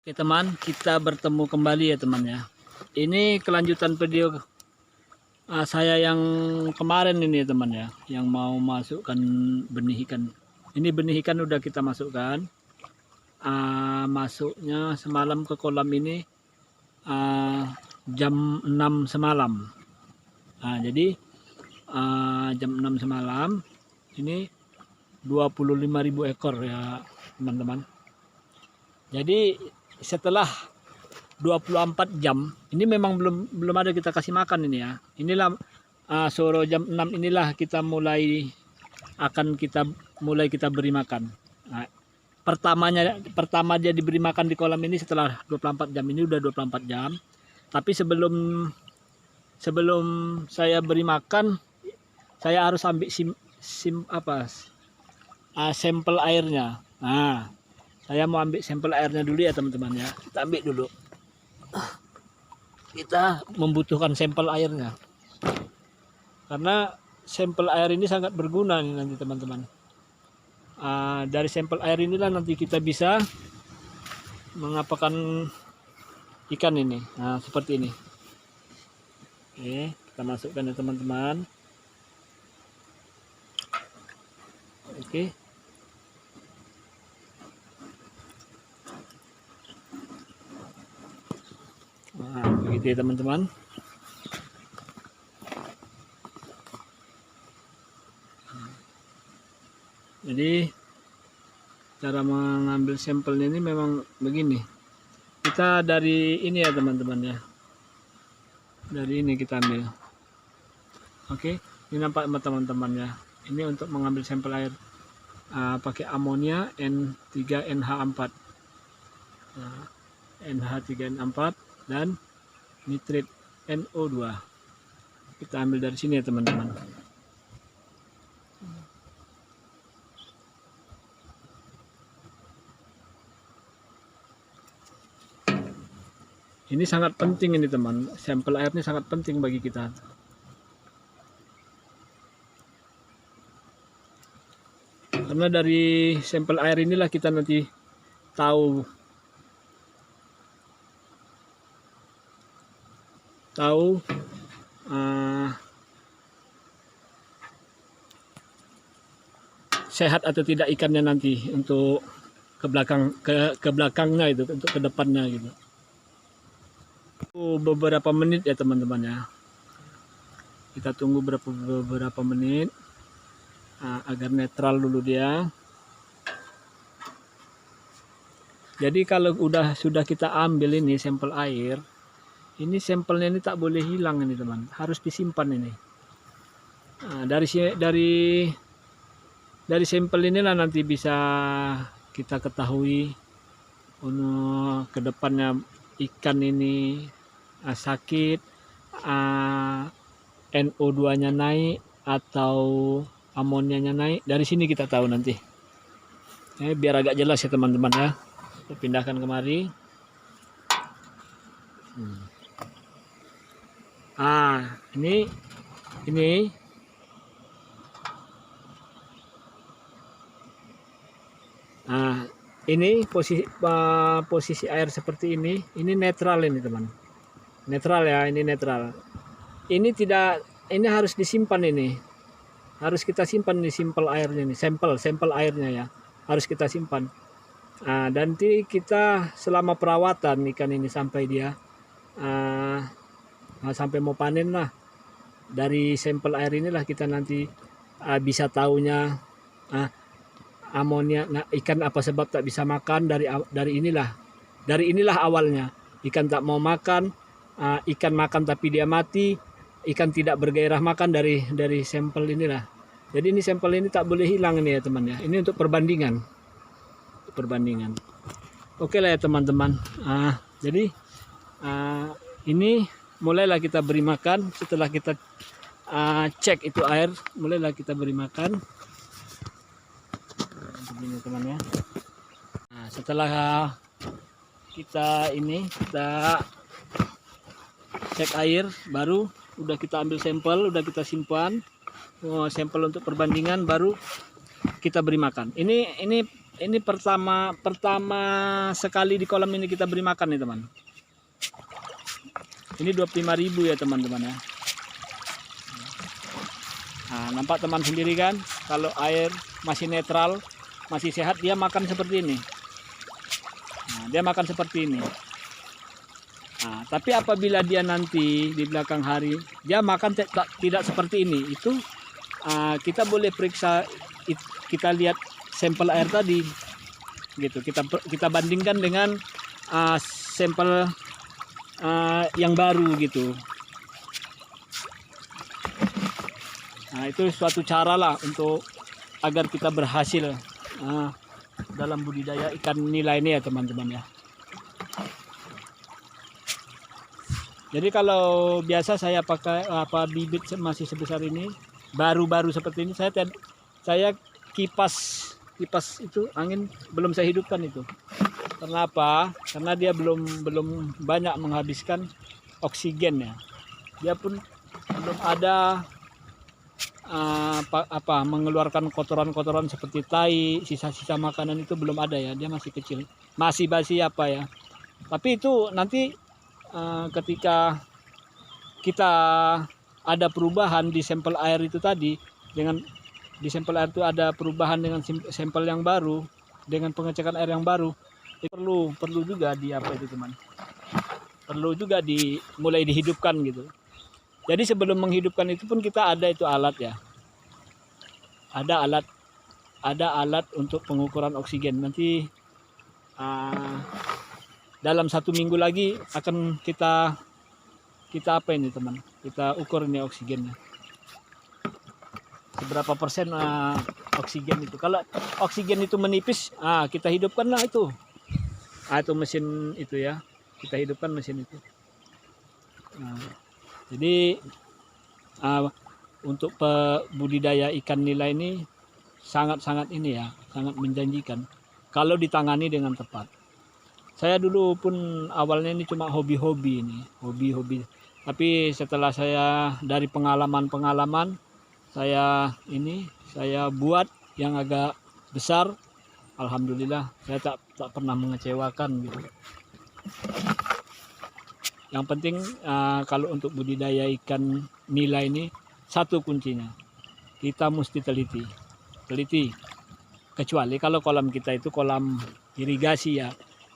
Oke teman, kita bertemu kembali ya teman ya. Ini kelanjutan video saya yang kemarin ini ya teman ya, yang mau masukkan benih ikan. Ini benih ikan udah kita masukkan. Masuknya semalam ke kolam ini jam 6 semalam. Jadi jam 6 semalam ini 25.000 ekor ya teman-teman. Jadi setelah 24 jam ini memang belum ada kita kasih makan ini ya. Inilah sore jam 6 inilah kita mulai beri makan. Pertama dia diberi makan di kolam ini setelah 24 jam. Ini udah 24 jam. Tapi sebelum saya beri makan, saya harus ambil sampel airnya. Saya mau ambil sampel airnya dulu ya teman-teman ya. Kita ambil dulu. Kita membutuhkan sampel airnya. Karena sampel air ini sangat berguna nih nanti teman-teman. Dari sampel air inilah nanti kita bisa mengapakan ikan ini. Seperti ini. Oke, kita masukkan ya teman-teman. Oke. Begitu ya teman-teman. Jadi cara mengambil sampelnya ini memang begini. Kita dari ini ya teman-teman ya. Dari ini kita ambil. Oke, ini nampak teman-teman ya. Ini untuk mengambil sampel air. Pakai amonia N3NH4. NH3N4 dan nitrit NO2. Kita ambil dari sini ya teman-teman. Ini sangat penting ini teman. Sampel air ini sangat penting bagi kita. Karena dari sampel air inilah kita nanti tahu sehat atau tidak ikannya nanti untuk ke belakangnya itu, untuk ke depannya gitu. Beberapa menit ya teman-teman ya. Kita tunggu beberapa menit agar netral dulu dia. Jadi kalau sudah kita ambil ini sampel air, ini sampelnya ini tak boleh hilang ini teman, harus disimpan ini. Dari sampel inilah nanti bisa kita ketahui ke depannya ikan ini sakit, NO2-nya naik atau amonianya naik. Dari sini kita tahu nanti. Biar agak jelas ya teman-teman ya. Saya pindahkan kemari. Ini ini posisi air seperti ini netral ini teman. Netral ya, ini netral. Ini harus disimpan ini. Harus kita simpan di sampel airnya ini, sampel airnya ya. Harus kita simpan. Dan nanti kita selama perawatan ikan ini sampai dia sampai mau panen lah. Dari sampel air inilah kita nanti bisa taunya amonia ikan apa sebab tak bisa makan. Dari inilah awalnya ikan tak mau makan, ikan makan tapi dia mati, ikan tidak bergairah makan dari sampel inilah. Jadi ini sampel ini tak boleh hilang ini ya teman ya. Ini untuk perbandingan. Oke lah ya teman-teman. Jadi ini mulailah kita beri makan. Setelah kita cek itu air, mulailah kita beri makan. Begini teman ya. Setelah kita cek air, baru udah kita ambil sampel, udah kita simpan sampel untuk perbandingan, baru kita beri makan. Ini ini pertama sekali di kolam ini kita beri makan nih teman. Ini 25.000 ya teman-teman ya. Nah, nampak teman sendiri kan, kalau air masih netral, masih sehat, dia makan seperti ini. Nah, dia makan seperti ini. Nah, tapi apabila dia nanti di belakang hari dia makan tidak seperti ini, itu kita boleh periksa, kita lihat sampel air tadi, gitu. Kita bandingkan dengan sampel yang baru gitu. Nah, itu suatu cara lah untuk agar kita berhasil dalam budidaya ikan nila ini ya teman-teman ya. Jadi kalau biasa saya pakai bibit masih sebesar ini, baru-baru seperti ini, saya kipas itu angin belum saya hidupkan itu. Kenapa? Karena dia belum banyak menghabiskan oksigen ya. Dia pun belum ada mengeluarkan kotoran-kotoran seperti tai, sisa-sisa makanan itu belum ada ya. Dia masih kecil, masih basi apa ya. Tapi itu nanti ketika kita ada perubahan di sampel air itu tadi, di sampel air itu ada perubahan dengan sampel yang baru, dengan pengecekan air yang baru, itu perlu juga teman, perlu juga mulai dihidupkan gitu. Jadi sebelum menghidupkan itu pun kita ada itu alat ya, ada alat untuk pengukuran oksigen. Nanti dalam 1 minggu lagi akan kita apa ini teman, kita ukur ini oksigennya seberapa persen oksigen itu. Kalau oksigen itu menipis, kita hidupkanlah itu. Itu mesin itu ya, kita hidupkan mesin itu. Jadi untuk budidaya ikan nila ini sangat ini ya, sangat menjanjikan kalau ditangani dengan tepat. Saya dulu pun awalnya ini cuma hobi-hobi ini, hobi. Tapi setelah saya dari pengalaman saya buat yang agak besar, alhamdulillah saya tak pernah mengecewakan gitu. Yang penting kalau untuk budidaya ikan nila ini, satu kuncinya, kita mesti teliti. Kecuali kalau kolam kita itu kolam irigasi ya,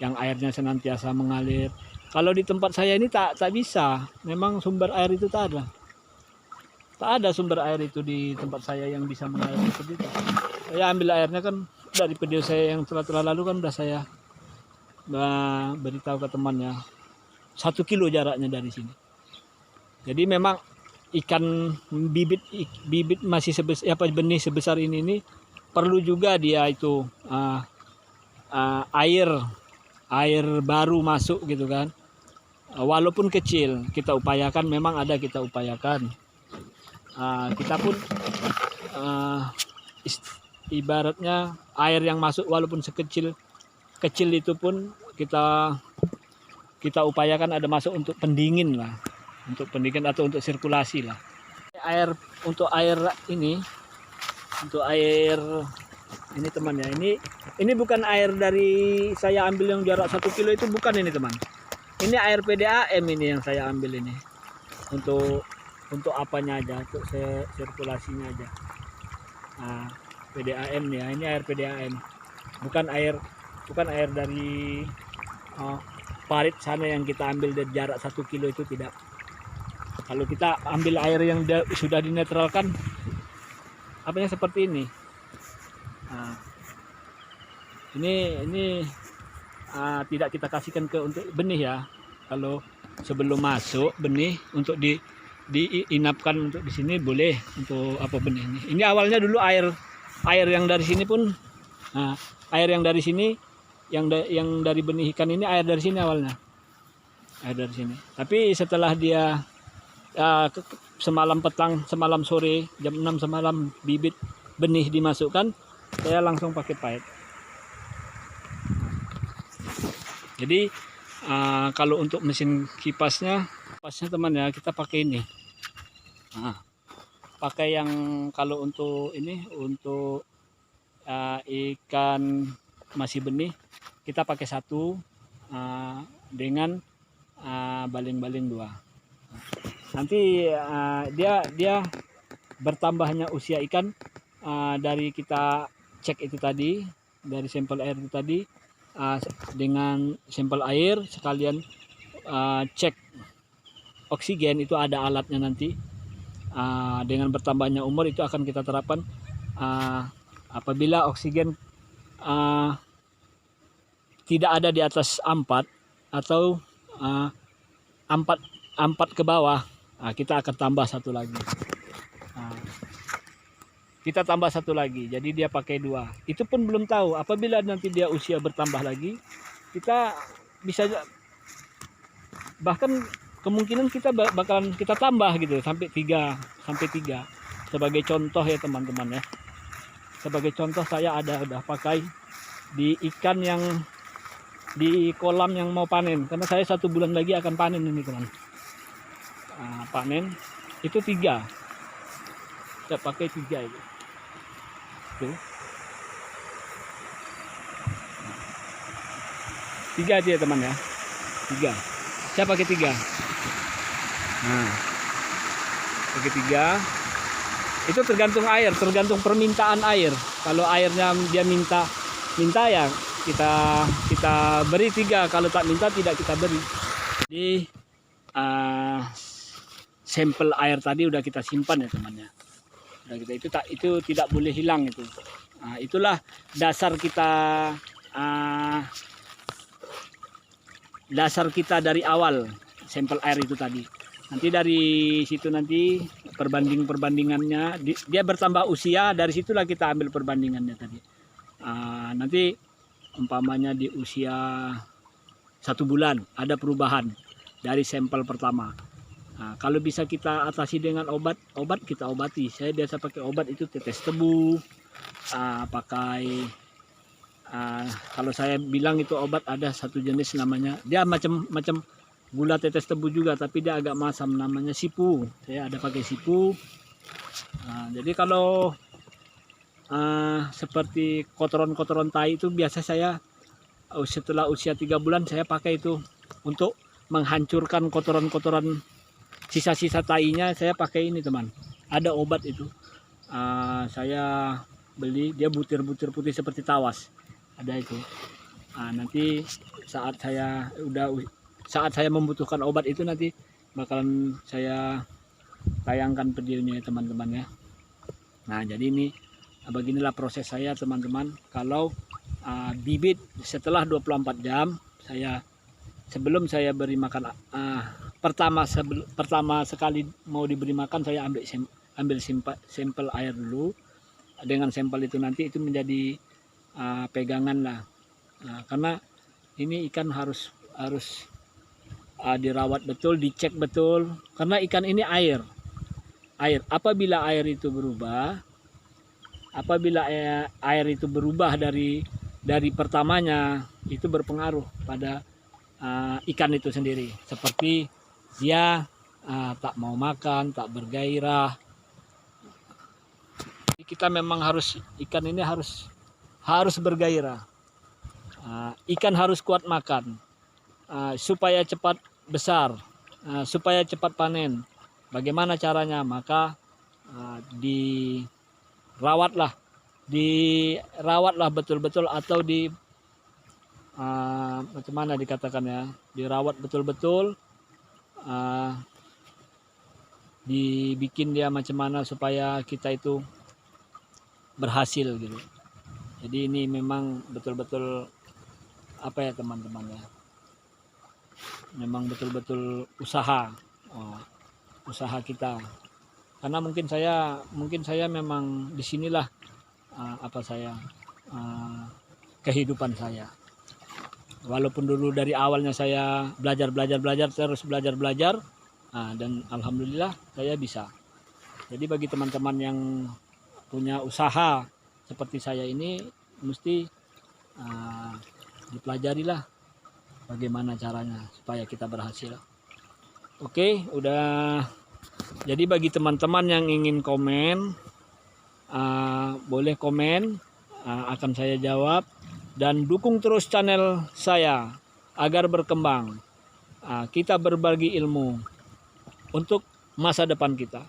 yang airnya senantiasa mengalir. Kalau di tempat saya ini tak bisa, memang sumber air itu tak ada sumber air itu di tempat saya yang bisa mengalir seperti itu. Saya ambil airnya kan dari video saya yang telah lalu kan udah saya beritahu ke temannya, 1 kilo jaraknya dari sini. Jadi memang ikan bibit masih benih sebesar ini perlu juga dia itu air baru masuk gitu kan. Walaupun kecil kita upayakan, memang ada kita upayakan. Kita pun ibaratnya air yang masuk walaupun sekecil itu pun kita upayakan ada masuk untuk pendingin lah, untuk pendingin atau untuk sirkulasi lah. Untuk air ini teman ya, ini bukan air dari saya ambil yang jarak 1 kilo itu, bukan ini teman. Ini air PDAM ini yang saya ambil ini untuk apanya aja, untuk sirkulasinya aja. PDAM ya, ini air PDAM, bukan air dari parit sana yang kita ambil dari jarak 1 kilo itu, tidak. Kalau kita ambil air yang sudah dinetralkan, apanya seperti ini. Ini tidak kita kasihkan untuk benih ya. Kalau sebelum masuk benih untuk diinapkan untuk di sini boleh, untuk benih ini. Ini awalnya dulu air yang dari sini pun, air yang dari sini, yang dari benih ikan ini, air dari sini awalnya, air dari sini. Tapi setelah dia semalam sore jam 6 semalam bibit benih dimasukkan, saya langsung pakai pipe. Jadi kalau untuk mesin kipasnya teman ya, kita pakai ini. Pakai yang kalau untuk ini, untuk ikan masih benih, kita pakai satu dengan baling-baling dua. Nanti dia bertambahnya usia ikan dari kita cek itu tadi, dari sampel air itu tadi, dengan sampel air sekalian cek oksigen, itu ada alatnya nanti. Dengan bertambahnya umur itu akan kita terapkan apabila oksigen tidak ada di atas 4 atau 4 ke bawah, kita akan tambah satu lagi. Kita tambah satu lagi, jadi dia pakai 2. Itu pun belum tahu, apabila nanti dia usia bertambah lagi, kita bisa bahkan kemungkinan kita bakalan kita tambah gitu sampai 3 sebagai contoh ya teman-teman ya. Sebagai contoh, saya udah pakai di ikan yang di kolam yang mau panen, karena saya 1 bulan lagi akan panen ini teman. Panen itu 3, saya pakai 3 itu. Tuh. 3 aja ya teman ya, 3. Saya pakai 3. Pakai 3. Itu tergantung air, tergantung permintaan air. Kalau airnya dia minta ya kita beri 3. Kalau tak minta tidak kita beri. Jadi sampel air tadi udah kita simpan ya teman ya. Itu tidak boleh hilang itu. Itulah dasar kita dari awal, sampel air itu tadi. Nanti dari situ nanti perbandingannya, dia bertambah usia, dari situlah kita ambil perbandingannya tadi. Nanti umpamanya di usia 1 bulan ada perubahan dari sampel pertama. Kalau bisa kita atasi dengan obat kita obati. Saya biasa pakai obat itu tetes tebu, pakai kalau saya bilang itu obat, ada satu jenis namanya, dia macam gula tetes tebu juga, tapi dia agak masam, namanya sipu. Saya ada pakai sipu. Jadi kalau seperti kotoran tai itu biasa saya setelah usia 3 bulan saya pakai itu untuk menghancurkan kotoran sisa-sisa tainya. Saya pakai ini teman, ada obat itu. Saya beli, dia butir-butir putih seperti tawas, ada itu. Nanti saat saya membutuhkan obat itu, nanti bakalan saya tayangkan videonya ya teman-teman ya. Jadi ini beginilah proses saya teman-teman. Kalau bibit setelah 24 jam, sebelum saya beri makan, pertama sekali mau diberi makan, saya ambil sampel air dulu. Dengan sampel itu nanti itu menjadi pegangan lah. Karena ini ikan harus dirawat betul, dicek betul, karena ikan ini air. Apabila air itu berubah dari pertamanya, itu berpengaruh pada ikan itu sendiri. Seperti dia tak mau makan, tak bergairah. Kita memang ikan ini harus bergairah. Ikan harus kuat makan supaya cepat besar, supaya cepat panen. Bagaimana caranya? Maka dirawatlah betul-betul, atau macam mana dikatakan ya, dirawat betul-betul, dibikin dia macam mana supaya kita itu berhasil gitu. Jadi ini memang betul-betul apa ya teman-teman ya, memang betul-betul usaha kita. Karena mungkin saya memang disinilah kehidupan saya. Walaupun dulu dari awalnya saya belajar terus belajar, dan alhamdulillah saya bisa. Jadi bagi teman-teman yang punya usaha seperti saya ini, mesti dipelajarilah bagaimana caranya supaya kita berhasil. Oke, udah. Jadi bagi teman-teman yang ingin komen, boleh komen, akan saya jawab. dan dukung terus channel saya agar berkembang. Kita berbagi ilmu untuk masa depan kita.